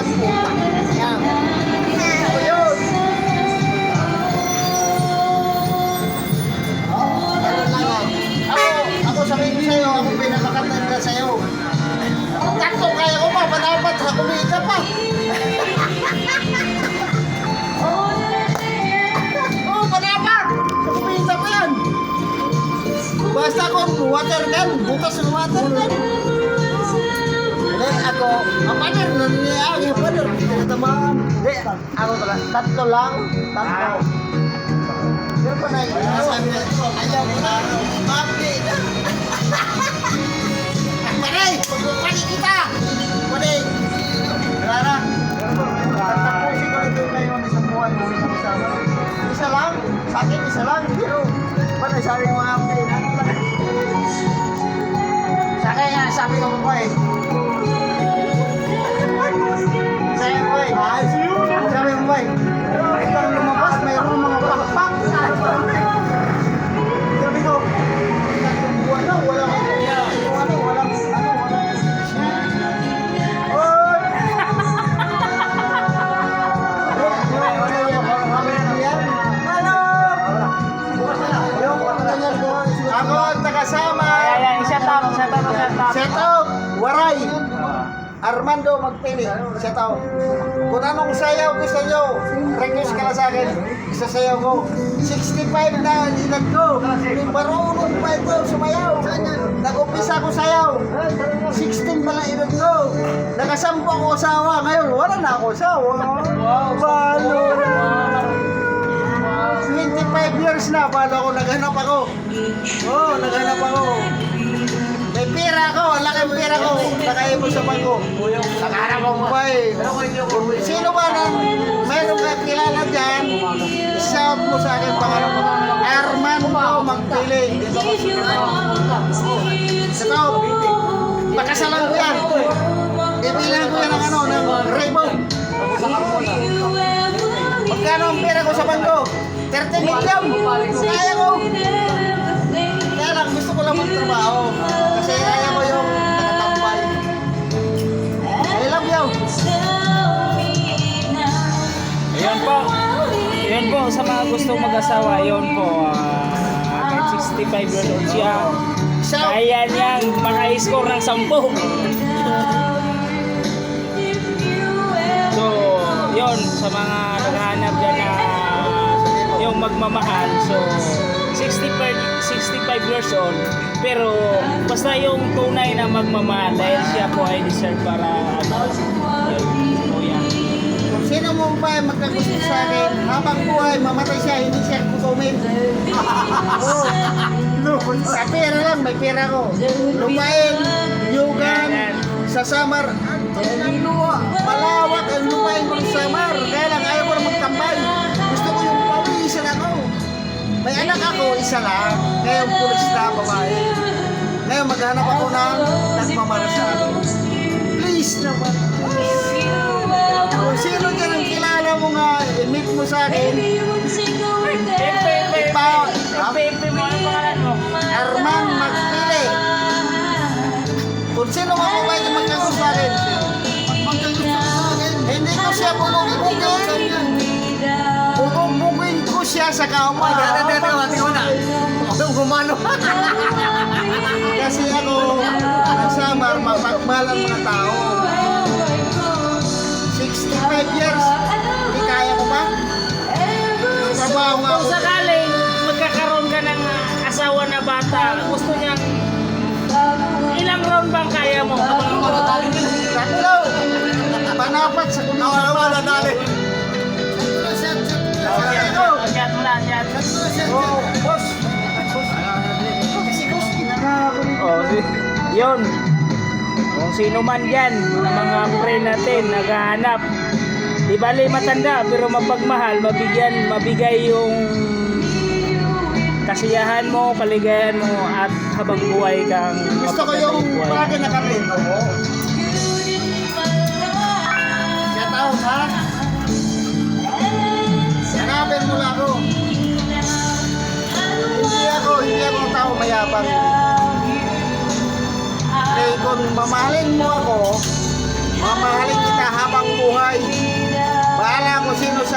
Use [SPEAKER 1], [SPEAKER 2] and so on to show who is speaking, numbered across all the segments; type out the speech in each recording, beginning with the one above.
[SPEAKER 1] yan po. Yan. O yun. Ano lang yan. Ako sabihin ko sa'yo, ako pinakakatanda sa'yo. Takto kaya ko pa, panapat sa kumita pa. Oh, panapat! Sa kumita pa yan. Basta ako, water gun, bukas ng water gun. Hindi, ako, pader, nangyayari, pader, tinatamaan. Hindi, ako pala, tatlo lang, tatlo. Pero pa na, sabi na, ayaw ko na, mapi na. Panay, pagpapani kita! Panay! Wala na. Tatapusin ko ito ngayon, isang buwan mo, isang sama. Isa lang, sa akin isa lang, pero panay sabi mo nga, mapi na. Sa akin nga, sabi ko po eh. Sabi ko eh. Sabi mo eh. Ito ang lumabas, mayroon mga pakpak. Sabi ko, tatlong buwan na, walang ako ang nakasama. Set up, Waray. Armando Magpili. Set up. Kung anong sayaw gusto nyo, request ka na sa akin. Isasayaw ko. 65 na ang edad ko. Marunong pa ito sumayaw. Nag-umpisa ko sayaw. 16 pa lang edad ko. Nakasampo ako asawa. Ngayon, wala na ako asawa. Balo na. 25 years na, balo ako, naghanap ako. Oo, naghanap ako. May pera ako, ang laking pera ko. Nakaipon sa bangko. Naghanap ako pa eh. Sino ba nang mayroong kakilala dyan? Isa mo sa akin pangalan ko. Armando Magpili. Ito, pakasalan ko yan. Ibilang ko yan ng ano, ng Rainbow. Magkano ang pera ko sa bangko? 30 million! Kaya ko! Kaya lang, gusto ko lang magtrabaho. Kasi kaya ko yung nakatambay. I love you!
[SPEAKER 2] Ayun po. Ayun po, sa mga gustong mag-asawa, ayun po. Kahit 65 years old siya. Kaya niyang maka-score ng 10. So, yun, sa mga naghahanap dyan na yung magmamahal, so 65 years old, pero basta yung tunay na magmamahal dahil siya po ay deserve para yun.
[SPEAKER 1] Sino mo pa magkagusto sa akin? Habang buhay, mamatay siya, hindi siya kukumin. Sa pera lang, may pera ko. Lupain, yugan, sa Samar. Ang luwa, malawak ang lupain ko sa Samar. Kaya lang, ayaw ko na magtambay. Gusto ko yung pawisan ako. May anak ako, isa lang. Ngayon, pulis na babae. Ngayon, maghanap ako ng nagmamalasal. Please naman. Kung sino dyan ang kilala mo nga, i-meet mo sa akin.
[SPEAKER 2] Pepe mo, ano pangalan mo?
[SPEAKER 1] Arman Magpili. Kung sino mo ba yung magkagusto sa akin? Hindi ko siya bubugin. Bubugin ko siya sa kaumay. Kasi ako, nagsama, mapagmahal ang mga tao. 65 years, hindi kaya ko ba? Trabaho nga ako.
[SPEAKER 2] Kung sakaling magkakaroon ka ng asawa na bata, gusto niyang ilang round bang kaya mo?
[SPEAKER 1] Tatlo! Panapat sa kumita. Wala dali.
[SPEAKER 2] Asyat mo na, asyat.
[SPEAKER 1] Oh, boss. Kasi boss, ginagawa ko dito.
[SPEAKER 2] Oh, yun. Kung sino man dyan, na mga friend natin, naghahanap. Di bali matanda, pero mapagmahal, mabigay yung kasiyahan mo, kaligayahan mo, at habang buhay kang
[SPEAKER 1] Gusto ko yung palagi nakarito mo. Shout out, ha? Hanapin mo lang ako. Hindi ako tao mayabang. Kaya kung mamahalin mo ako, mamahalin kita habang buhay.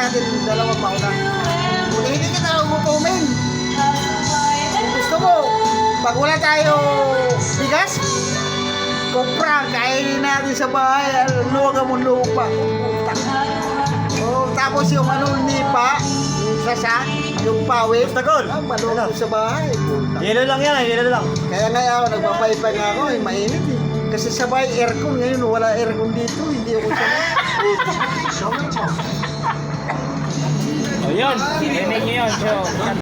[SPEAKER 1] natin dalawang mauna. Kung hindi kita gugutumin. Kung gusto mo, pag wala tayo bigas, kumpra, kainin natin sa bahay, luwag mo lupa. Oh, tapos yung nipa, yung sasa, yung pawis, maluwag sa bahay.
[SPEAKER 3] Yelo lang yan, yelo lang.
[SPEAKER 1] Kaya nga ako, nagpapaypay nga ako, mainit eh. Kasi sabay aircon, ngayon wala aircon dito, hindi ako sanay.
[SPEAKER 2] O yun, rinig nyo yun. So,